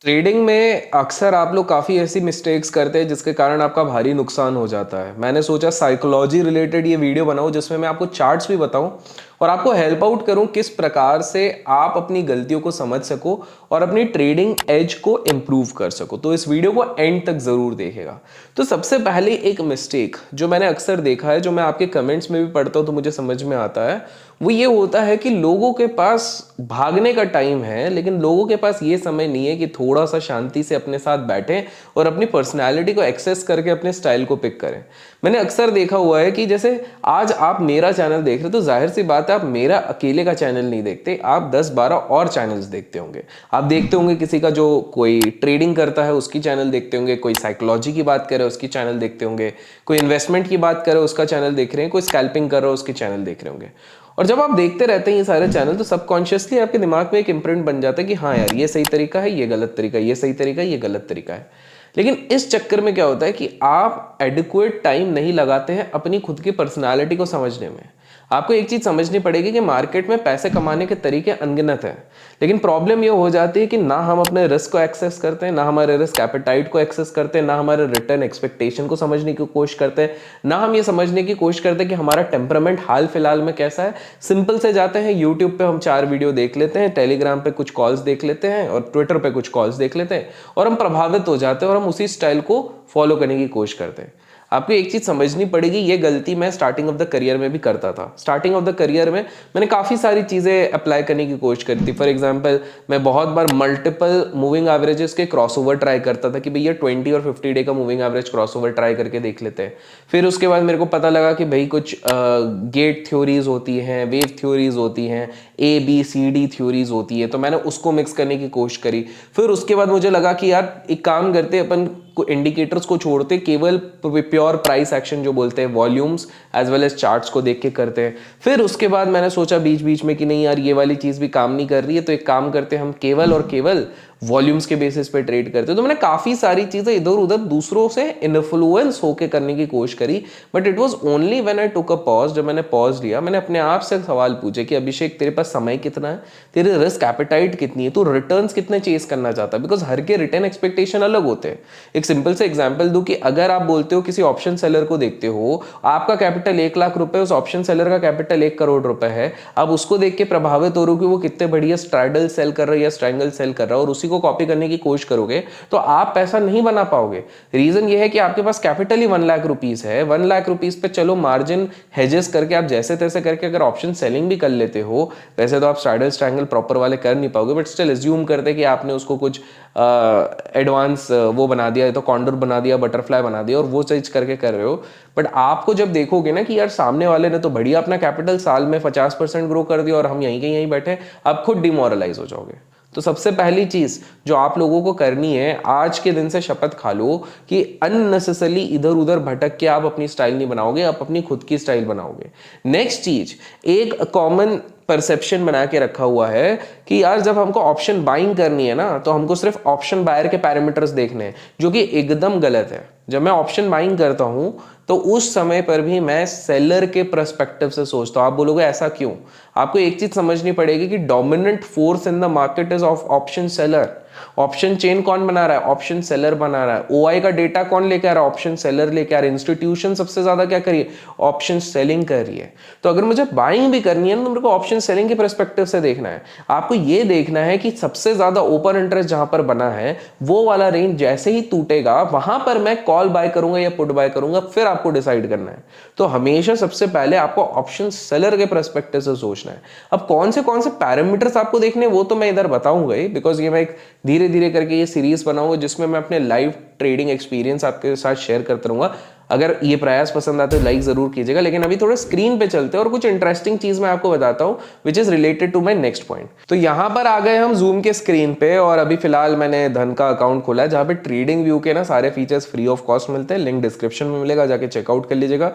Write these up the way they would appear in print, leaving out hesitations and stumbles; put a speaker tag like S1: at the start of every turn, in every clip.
S1: Trading में अक्सर आप लोग काफ़ी ऐसी मिस्टेक्स करते हैं जिसके कारण आपका भारी नुकसान हो जाता है। मैंने सोचा साइकोलॉजी रिलेटेड ये वीडियो बनाऊं जिसमें मैं आपको चार्ट्स भी बताऊं और आपको हेल्प आउट करूं किस प्रकार से आप अपनी गलतियों को समझ सको और अपनी ट्रेडिंग एज को इम्प्रूव कर सको। तो इस वीडियो को एंड तक ज़रूर देखेगा। तो सबसे पहले एक मिस्टेक जो मैंने अक्सर देखा है, जो मैं आपके कमेंट्स में भी पढ़ता हूं तो मुझे समझ में आता है, वो ये होता है कि लोगों के पास भागने का टाइम है लेकिन लोगों के पास ये समय नहीं है कि थोड़ा सा शांति से अपने साथ बैठें और अपनी पर्सनालिटी को एक्सेस करके अपने स्टाइल को पिक करें। मैंने अक्सर देखा हुआ है कि जैसे आज आप मेरा चैनल देख रहे हो तो जाहिर सी बात है आप मेरा अकेले का चैनल नहीं देखते, आप 10-12 और चैनल्स देखते होंगे। आप देखते होंगे किसी का जो कोई ट्रेडिंग करता है उसकी चैनल देखते होंगे, कोई साइकोलॉजी की बात करे उसकी चैनल देखते होंगे, कोई इन्वेस्टमेंट की बात करे उसका चैनल देख रहे हैं, कोई स्कैल्पिंग कर रहा है उसकी चैनल देख रहे होंगे। और जब आप देखते रहते हैं ये सारे चैनल तो सबकॉन्शियसली आपके दिमाग में एक इम्प्रिंट बन जाता है कि हाँ यार ये सही तरीका है, ये गलत तरीका है, ये सही तरीका है, ये गलत तरीका है। लेकिन इस चक्कर में क्या होता है कि आप एडिक्वेट टाइम नहीं लगाते हैं अपनी खुद की पर्सनालिटी को समझने में। आपको एक चीज समझनी पड़ेगी कि मार्केट में पैसे कमाने के तरीके अनगिनत हैं, लेकिन प्रॉब्लम ये हो जाती है कि ना हम अपने रिस्क को एक्सेस करते हैं, ना हमारे रिस्क एपेटाइट को एक्सेस करते हैं, ना हमारे रिटर्न एक्सपेक्टेशन को समझने की कोशिश करते हैं, ना हम ये समझने की कोशिश करते हैं कि हमारा टेम्परामेंट हाल फिलहाल में कैसा है। सिंपल से जाते हैं यूट्यूब पे हम 4 वीडियो देख लेते हैं, टेलीग्राम पे कुछ कॉल्स देख लेते हैं और ट्विटर पे कुछ कॉल्स देख लेते हैं और हम प्रभावित हो जाते हैं और हम उसी स्टाइल को फॉलो करने की कोशिश करते हैं। आपको एक चीज समझनी पड़ेगी, ये गलती मैं स्टार्टिंग ऑफ द करियर में भी करता था। स्टार्टिंग ऑफ द करियर में मैंने काफी सारी चीजें अप्लाई करने की कोशिश करी थी। फॉर एग्जांपल मैं बहुत बार मल्टीपल मूविंग एवरेजेस के क्रॉसओवर ट्राई करता था कि भैया 20 और 50 डे का मूविंग एवरेज क्रॉसओवर ट्राई करके देख लेते हैं। फिर उसके बाद मेरे को पता लगा कि भाई कुछ गेट थ्योरीज होती हैं, वेव थ्योरीज होती हैं, ABCD थ्योरीज होती है, तो मैंने उसको मिक्स करने की कोशिश करी। फिर उसके बाद मुझे लगा कि यार एक काम करते अपन को इंडिकेटर्स को छोड़ते केवल प्योर प्राइस एक्शन जो बोलते हैं, volumes as well as charts को देख के करते हैं। फिर उसके बाद मैंने सोचा बीच बीच में कि नहीं यार ये वाली चीज भी काम नहीं कर रही है, तो एक काम करते हम केवल और केवल वॉल्यूम्स के बेसिस पे ट्रेड करते हैं। तो मैंने काफी सारी चीजें इधर उधर दूसरों से इन्फ्लुएंस होके करने की कोशिश करी, but it was only when I took a pause. जब मैंने पॉज लिया, मैंने अपने आप से सवाल पूछे कि अभिषेक तेरे पास समय कितना है, तेरे रिस्क एपेटाइट कितनी है, तू रिटर्न्स कितने चेस करना चाहता है, बिकॉज हर के रिटर्न एक्सपेक्टेशन अलग होते हैं। एक सिंपल से एग्जांपल दूं कि अगर आप बोलते हो किसी ऑप्शन सेलर को देखते हो, आपका कैपिटल 1 लाख रुपए, उस ऑप्शन सेलर का कैपिटल 1 करोड़ रुपए है, आप उसको देख के प्रभावित हो रहे हो कि वो कितने बढ़िया स्ट्रैडल सेल कर रहा है या स्ट्रैंगल सेल कर रहा है और उसी को कॉपी करने की कोशिश करोगे तो आप पैसा नहीं बना पाओगे। रीजन ये है कि आपके पास कैपिटल ही 1 लाख रुपीस है। 1 लाख रुपीस पे चलो मार्जिन हेजेस करके आप जैसे तैसे करके अगर ऑप्शन सेलिंग भी कर लेते हो, वैसे तो आप स्ट्रैडल स्ट्रैंगल प्रॉपर वाले कर नहीं पाओगे, बट स्टिल एज्यूम करते कि आपने उसको कुछ एडवांस वो बना दिया, तो कॉन्डोर बना दिया, बटरफ्लाई बना दिया और वो चीज करके कर रहे हो। बट आपको जब देखोगे ना कि यार सामने वाले ने तो बढ़िया अपना कैपिटल साल में 50% ग्रो कर दिया और हम यहीं के यहीं बैठे, आप खुद डिमोरलाइज हो जाओगे। तो सबसे पहली चीज जो आप लोगों को करनी है, आज के दिन से शपथ खा लो कि अननेसेसरली इधर उधर भटक के आप अपनी स्टाइल नहीं बनाओगे, आप अपनी खुद की स्टाइल बनाओगे। नेक्स्ट चीज, एक कॉमन परसेप्शन बना के रखा हुआ है कि यार जब हमको ऑप्शन बाइंग करनी है ना तो हमको सिर्फ ऑप्शन बायर के पैरामीटर्स देखने हैं, जो कि एकदम गलत है। जब मैं ऑप्शन बाइंग करता हूं तो उस समय पर भी मैं सेलर के पर्सपेक्टिव से सोचता हूं। आप बोलोगे ऐसा क्यों? आपको एक चीज समझनी पड़ेगी कि dominant force in the market is of option seller. Option chain कौन बना रहा है? ऑप्शन सेलर बना रहा है। ओआई का डेटा कौन लेके आ रहा है? ऑप्शन सेलर लेके आ रहा है। इंस्टीट्यूशन सबसे ज्यादा क्या करिए? ऑप्शन सेलिंग कर रही है। तो अगर मुझे बाइंग भी करनी है ना तो मेरे को ऑप्शन सेलिंग के पर्सपेक्टिव से देखना है। आपको ये देखना है कि सबसे ज्यादा ओपन इंटरेस्ट जहां पर बना है वो वाला रेंज जैसे ही टूटेगा वहां पर मैं कॉल बाय करूंगा या पुट बाय करूंगा, फिर आपको डिसाइड करना है। तो हमेशा सबसे पहले आपको ऑप्शन सेलर के पर्सपेक्टिव से सोचना है। अब कौन से पैरामीटर्स आपको देखने वो तो मैं इधर बताऊंगा ही, बिकॉज ये मैं एक धीरे धीरे करके ये सीरीज बनाऊंगा जिसमें मैं अपने लाइव ट्रेडिंग एक्सपीरियंस आपके साथ शेयर करता रहूंगा। अगर ये प्रयास पसंद आते तो लाइक जरूर कीजिएगा। लेकिन अभी थोड़ा स्क्रीन पे चलते हैं और कुछ इंटरेस्टिंग चीज मैं आपको बताता हूं which is related to my next point. तो यहां पर आ गए हम जूम के स्क्रीन पे और अभी फिलहाल मैंने धन का अकाउंट खोला है जहां पे ट्रेडिंग व्यू के ना सारे फीचर्स फ्री ऑफ कॉस्ट मिलते हैं। लिंक डिस्क्रिप्शन में मिलेगा, जाके चेकआउट कर लीजिएगा।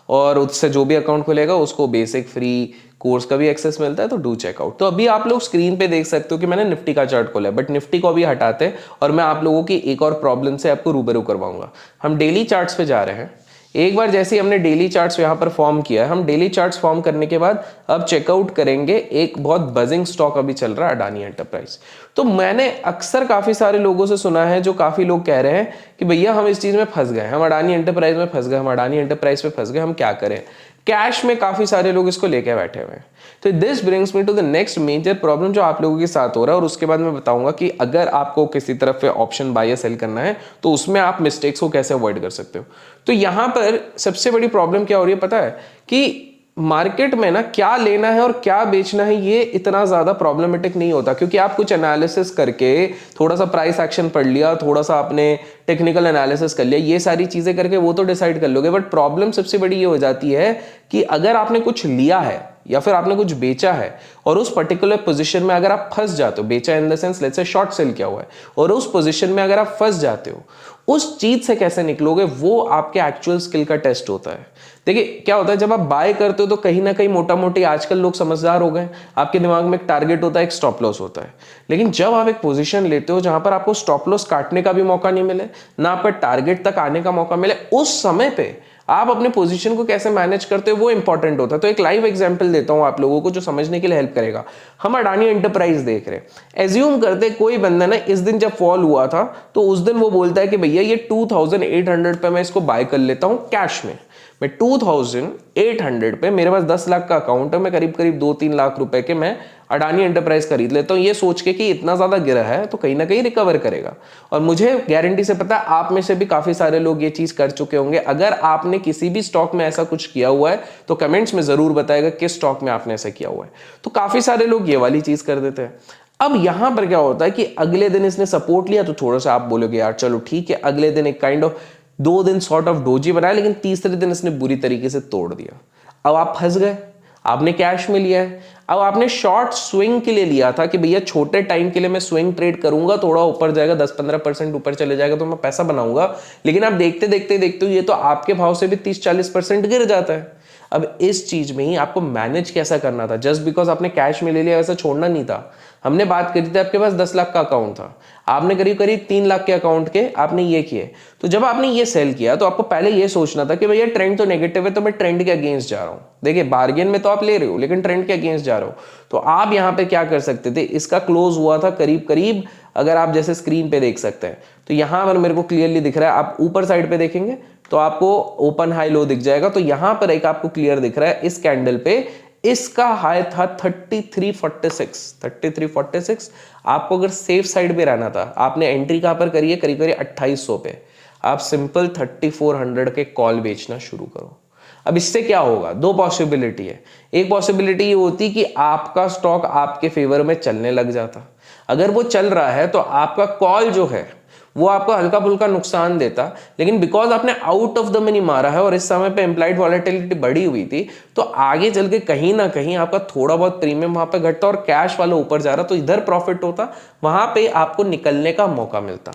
S1: और उससे जो भी अकाउंट खुलेगा उसको बेसिक फ्री कोर्स का भी एक्सेस मिलता है, तो डू चेकआउट। तो अभी आप लोग स्क्रीन पे देख सकते हो कि मैंने निफ्टी का चार्ट खोला है, बट निफ्टी को अभी हटाते हैं और मैं आप लोगों की एक और प्रॉब्लम से आपको रूबरू करवाऊंगा। हम डेली चार्ट्स पे जा रहे हैं। एक बार जैसे ही हमने डेली चार्ट्स यहाँ पर फॉर्म किया है, हम डेली चार्ट्स फॉर्म करने के बाद अब चेकआउट करेंगे एक बहुत बजिंग स्टॉक अभी चल रहा है, अडानी एंटरप्राइज। तो मैंने अक्सर काफी सारे लोगों से सुना है, जो काफी लोग कह रहे हैं कि भैया हम इस चीज में फंस गए, हम अडानी एंटरप्राइज में फंस गए, हम अडानी एंटरप्राइज में फंस गए, हम क्या करें। कैश में काफी सारे लोग इसको लेके बैठे हुए हैं। तो this brings me to the next major problem जो आप लोगों के साथ हो रहा है, और उसके बाद मैं बताऊंगा कि अगर आपको किसी तरफ पे ऑप्शन बाय या सेल करना है तो उसमें आप मिस्टेक्स को कैसे अवॉइड कर सकते हो। तो यहां पर सबसे बड़ी प्रॉब्लम क्या हो रही है पता है, कि मार्केट में ना क्या लेना है और क्या बेचना है ये इतना ज्यादा प्रॉब्लमेटिक नहीं होता, क्योंकि आप कुछ एनालिसिस करके थोड़ा सा प्राइस एक्शन पढ़ लिया, थोड़ा सा आपने टेक्निकल एनालिसिस कर लिया, ये सारी चीजें करके वो तो डिसाइड कर लोगे। बट प्रॉब्लम सबसे बड़ी ये हो जाती है कि अगर आपने कुछ लिया है या फिर आपने कुछ बेचा है और उस पर्टिकुलर पोजीशन में अगर आप फंस जाते हो, बेचा in the sense let's say short cell किया हुआ है, और उस पोजीशन में अगर आप फंस जाते हो, उस चीज से कैसे निकलोगे वो आपके एक्चुअल स्किल का टेस्ट होता है। देखिए क्या होता है, जब आप बाय करते हो तो कहीं ना कहीं मोटा मोटी आजकल लोग समझदार हो गए, आपके दिमाग में एक टारगेट होता है, एक स्टॉप लॉस होता है। लेकिन जब आप एक पोजीशन लेते हो जहां पर आपको स्टॉप लॉस काटने का भी मौका नहीं मिले, ना आपका टारगेट तक आने का मौका मिले, उस समय पे आप अपने पोजीशन को कैसे मैनेज करते हो वो इंपॉर्टेंट होता है। तो एक लाइव एग्जांपल देता हूं आप लोगों को जो समझने के लिए हेल्प करेगा। हम अडानी एंटरप्राइज देख रहे हैं, एज्यूम करते कोई बंदा ना इस दिन जब फॉल हुआ था तो उस दिन वो बोलता है कि भैया ये 2800 पे मैं इसको बाय कर लेता हूं कैश में। मैं 2800 पे, मेरे पास 10 लाख का अकाउंट है, मैं करीब करीब 2-3 लाख रुपए के मैं अडानी एंटरप्राइज खरीद लेता हूं, ये सोच के कि इतना ज्यादा गिरा है तो कहीं ना कहीं रिकवर करेगा। और मुझे गारंटी से पता है आप में से भी काफी सारे लोग ये चीज कर चुके होंगे। अगर आपने किसी भी स्टॉक में ऐसा कुछ किया हुआ है तो कमेंट्स में जरूर बताएगा किस स्टॉक में आपने ऐसा किया हुआ है। तो काफी सारे लोग ये वाली चीज कर देते हैं। अब यहां पर क्या होता है कि अगले दिन इसने सपोर्ट लिया तो थोड़ा सा आप बोलोगे यार चलो ठीक है, अगले दिन एक काइंड ऑफ 2 दिन सॉर्ट ऑफ डोजी बनाया, लेकिन तीसरे दिन इसने बुरी तरीके से तोड़ दिया। अब आप फंस गए, आपने कैश में लिया है। अब आपने शॉर्ट स्विंग के लिए लिया था कि भैया छोटे टाइम के लिए मैं स्विंग ट्रेड करूंगा, थोड़ा ऊपर जाएगा, 10-15% ऊपर चले जाएगा तो मैं पैसा बनाऊंगा। लेकिन आप देखते देखते देखते ये तो आपके भाव से भी 30-40% गिर जाता है। अब इस चीज में ही आपको मैनेज कैसा करना था। जस्ट बिकॉज आपने कैश में ले लिया वैसा छोड़ना नहीं था। हमने बात करी थी आपके पास 10 लाख का अकाउंट था, आपने करीब करीब 3 लाख के अकाउंट के आपने ये किए। तो जब आपने ये सेल किया तो आपको पहले ये सोचना था कि भैया ट्रेंड तो नेगेटिव है तो मैं ट्रेंड के अगेंस्ट जा रहा हूं। देखिए बार्गेन में तो आप ले रहे हो लेकिन ट्रेंड के अगेंस्ट जा रहे हो। तो आप यहां पे क्या कर सकते थे, इसका क्लोज हुआ था करीब करीब, अगर आप जैसे स्क्रीन पे देख सकते हैं तो यहां पर मेरे को क्लियरली दिख रहा है, आप ऊपर साइड पे देखेंगे तो आपको ओपन हाई लो दिख जाएगा। तो यहां पर एक आपको क्लियर दिख रहा है इस कैंडल पे इसका हाई था 3346। आपको अगर सेफ साइड पे रहना था, आपने एंट्री कहां पर करी है, करीब करीब 2800 पे। आप सिंपल 3400 के कॉल बेचना शुरू करो। अब इससे क्या होगा, दो पॉसिबिलिटी है। एक पॉसिबिलिटी ये होती कि आपका स्टॉक आपके फेवर में चलने लग जाता। अगर वो चल रहा है तो आपका कॉल जो है वो आपको हल्का फुल्का नुकसान देता, लेकिन बिकॉज आपने आउट ऑफ द मनी मारा है और इस समय पे इम्प्लाइड वॉलेटिलिटी बढ़ी हुई थी तो आगे चल के कहीं ना कहीं आपका थोड़ा बहुत प्रीमियम वहां पे घटता और कैश वाला ऊपर जा रहा, तो इधर प्रॉफिट होता, वहां पे आपको निकलने का मौका मिलता।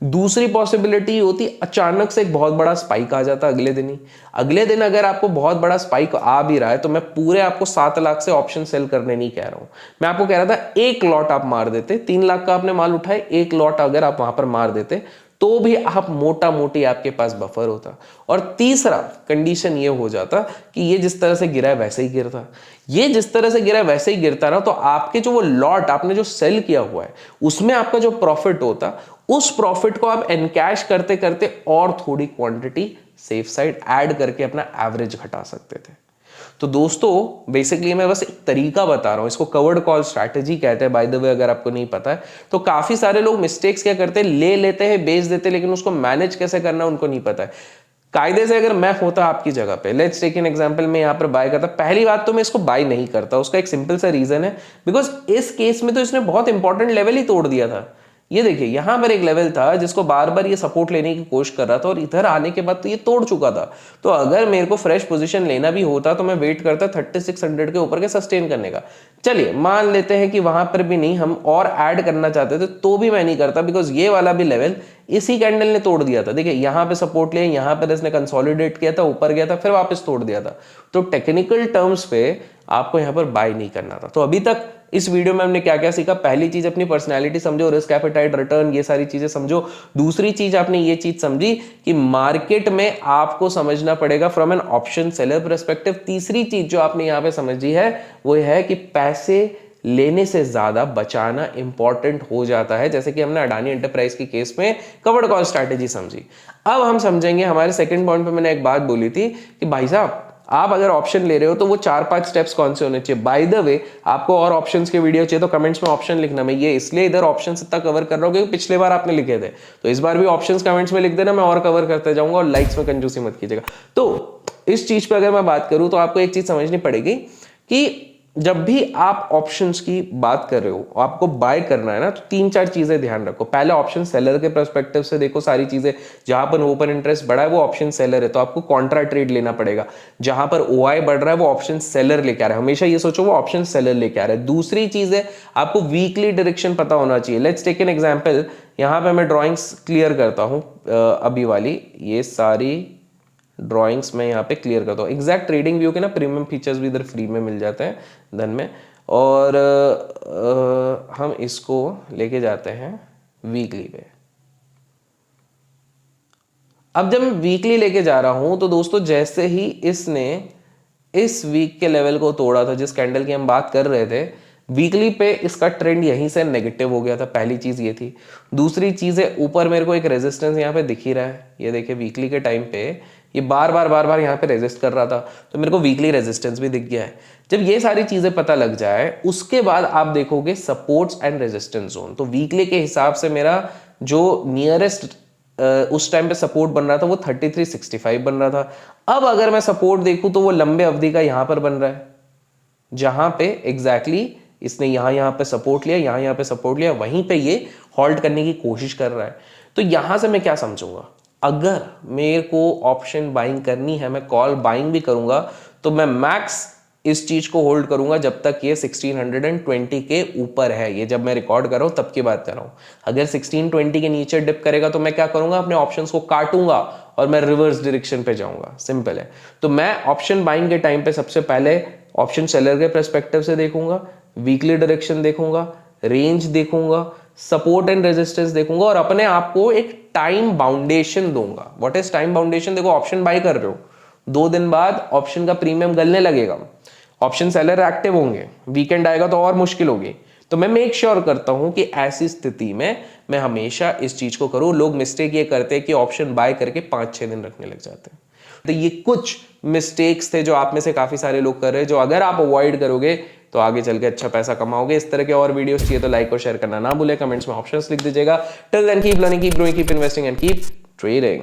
S1: दूसरी पॉसिबिलिटी होती अचानक से एक बहुत बड़ा स्पाइक आ जाता अगले दिन ही। अगले दिन अगर आपको बहुत बड़ा स्पाइक आ भी रहा है तो मैं पूरे आपको 7 लाख से ऑप्शन सेल करने नहीं कह रहा हूं, मैं आपको कह रहा था एक लॉट आप मार देते, 3 लाख का आपने माल उठाए, एक लॉट अगर आप वहां पर मार देते तो भी आप मोटा मोटी आपके पास बफर होता। और तीसरा कंडीशन ये हो जाता कि ये जिस तरह से गिरा है वैसे ही गिरता, ये जिस तरह से गिरा है वैसे ही गिरता ना, तो आपके जो वो लॉट आपने जो सेल किया हुआ है उसमें आपका जो प्रॉफिट होता, उस प्रॉफिट को आप एनकैश करते करते और थोड़ी क्वांटिटी सेफ साइड ऐड करके अपना एवरेज घटा सकते थे। तो दोस्तों बेसिकली मैं बस एक तरीका बता रहा हूं, इसको कवर्ड कॉल स्ट्रैटेजी कहते हैं बाय द वे, अगर आपको नहीं पता है तो। काफी सारे लोग मिस्टेक्स क्या करते हैं, ले लेते हैं बेच देते, लेकिन उसको मैनेज कैसे करना उनको नहीं पता है। कायदे से अगर मैं होता आपकी जगह पे, लेट्स टेक एन एग्जांपल, मैं यहां पर बाय करता, पहली बात तो मैं इसको बाय नहीं करता। उसका एक सिंपल सा रीजन है, बिकॉज इस केस में तो इसने बहुत इंपॉर्टेंट लेवल ही तोड़ दिया था। ये देखिए यहां पर एक लेवल था जिसको बार बार ये सपोर्ट लेने की कोशिश कर रहा था और इधर आने के बाद तो ये तोड़ चुका था। तो अगर मेरे को फ्रेश पोजीशन लेना भी होता तो मैं वेट करता 3600 के ऊपर के सस्टेन करने का। चलिए मान लेते हैं कि वहां पर भी नहीं, हम और ऐड करना चाहते थे तो भी मैं नहीं करता, बिकॉज ये वाला भी लेवल इसी कैंडल ने तोड़ दिया था। देखिए यहां पे सपोर्ट लिया, यहां पर इसने कंसोलिडेट किया था, ऊपर गया था, फिर वापस तोड़ दिया था। तो टेक्निकल टर्म्स पे आपको यहां पर बाय नहीं करना था। तो अभी तक इस वीडियो में हमने क्या क्या सीखा? पहली चीज अपनी पर्सनैलिटी समझो, रिस्क एपेटाइट, रिटर्न, ये सारी चीजें समझो। दूसरी चीज आपने ये चीज समझी कि मार्केट में आपको समझना पड़ेगा from an option seller perspective. तीसरी चीज जो आपने यहां पे समझी है वो है कि पैसे लेने से ज्यादा बचाना इंपॉर्टेंट हो जाता है, जैसे कि हमने अडानी एंटरप्राइज के केस में कवर्ड कॉल स्ट्रैटेजी समझी। अब हम समझेंगे हमारे सेकंड पॉइंट पे मैंने एक बात बोली थी कि भाई साहब आप अगर ऑप्शन ले रहे हो तो वो 4-5 स्टेप्स कौन से होने चाहिए। बाय द वे आपको और ऑप्शंस के वीडियो चाहिए तो कमेंट्स में ऑप्शन लिखना। मैं ये इसलिए इधर ऑप्शंस इतना कवर कर रहा हूं क्योंकि पिछले बार आपने लिखे थे, तो इस बार भी ऑप्शंस कमेंट्स में लिख देना, मैं और कवर करते जाऊंगा। और लाइक्स में कंजूसी मत कीजिएगा। तो इस चीज पे अगर मैं बात करूं तो आपको एक चीज समझनी पड़ेगी कि जब भी आप ऑप्शंस की बात कर रहे हो, आपको बाय करना है ना, तो 3-4 चीजें ध्यान रखो। पहले ऑप्शन सेलर के पर्सपेक्टिव से देखो सारी चीजें। जहां पर ओपन इंटरेस्ट बढ़ा है वो ऑप्शन सेलर है, तो आपको कॉन्ट्रा ट्रेड लेना पड़ेगा। जहां पर ओआई बढ़ रहा है वो ऑप्शन सेलर लेके आ रहा है, हमेशा ये सोचो वो ऑप्शन सेलर लेके आ रहा है। दूसरी चीज है आपको वीकली डायरेक्शन पता होना चाहिए। Let's take an example. यहां पे मैं ड्रॉइंग्स क्लियर करता हूं, अभी वाली ये सारी ड्राइंग्स में यहाँ पे क्लियर करता हूँ। एग्जैक्ट ट्रेडिंग व्यू के ना प्रीमियम फीचर्स भी इधर फ्री में मिल जाते हैं धन में। और हम इसको लेके जाते हैं वीकली पे। अब जब मैं वीकली लेके जा रहा हूं तो दोस्तों जैसे ही इसने इस वीक के लेवल को तोड़ा था, जिस कैंडल की हम बात कर रहे थे, वीकली पे इसका ट्रेंड यहीं से नेगेटिव हो गया था। पहली चीज ये थी। दूसरी चीज है ऊपर मेरे को एक रेजिस्टेंस यहाँ पे दिख ही रहा है, ये देखिए वीकली के टाइम पे ये बार बार यहाँ पे रेजिस्ट कर रहा था, तो मेरे को वीकली रेजिस्टेंस भी दिख गया है। जब ये सारी चीजें पता लग जाए उसके बाद आप देखोगे सपोर्ट्स एंड रेजिस्टेंस जोन। तो वीकली के हिसाब से मेरा जो नियरेस्ट उस टाइम पे सपोर्ट बन रहा था वो 3365 बन रहा था। अब अगर मैं सपोर्ट देखूं तो वो लंबे अवधि का यहां पर बन रहा है, जहां पे एग्जैक्टली इसने यहां पे सपोर्ट लिया, यहां पे सपोर्ट लिया, वहीं पे ये हॉल्ट करने की कोशिश कर रहा है। तो यहां से मैं क्या समझूंगा, अगर मेरे को ऑप्शन बाइंग करनी है, मैं कॉल बाइंग भी करूंगा, तो मैं मैक्स इस चीज को होल्ड करूंगा जब तक ये 1620 के ऊपर है। ये जब मैं रिकॉर्ड कर रहा हूं तब की बात कर रहा हूं। अगर 1620 के नीचे डिप करेगा तो मैं क्या करूंगा, अपने ऑप्शंस को काटूंगा और मैं रिवर्स डायरेक्शन पे जाऊंगा। सिंपल है। तो मैं ऑप्शन बाइंग के टाइम पे सबसे पहले ऑप्शन सेलर के पर्सपेक्टिव से देखूंगा, वीकली डायरेक्शन देखूंगा, रेंज देखूंगा, सपोर्ट एंड रेजिस्टेंस देखूंगा और अपने आप को एक टाइम बाउंडेशन दूंगा। व्हाट इज टाइम बाउंडेशन? देखो ऑप्शन बाय कर रहे हो, 2 दिन बाद ऑप्शन का प्रीमियम गलने लगेगा, ऑप्शन सेलर एक्टिव होंगे, वीकेंड आएगा तो और मुश्किल होगी। तो मैं मेक श्योर करता हूं कि ऐसी स्थिति में मैं हमेशा इस चीज को करूं। लोग मिस्टेक ये करते हैं कि ऑप्शन बाय करके 5-6 दिन रखने लग जाते हैं। तो ये कुछ मिस्टेक्स थे जो आप में से काफी सारे लोग कर रहे हैं, जो अगर आप अवॉइड करोगे तो आगे चल के अच्छा पैसा कमाओगे। इस तरह के और वीडियोस चाहिए तो लाइक और शेयर करना ना भूले, कमेंट्स में ऑप्शंस लिख दीजिएगा। Till then keep learning, keep growing, keep investing and keep trading.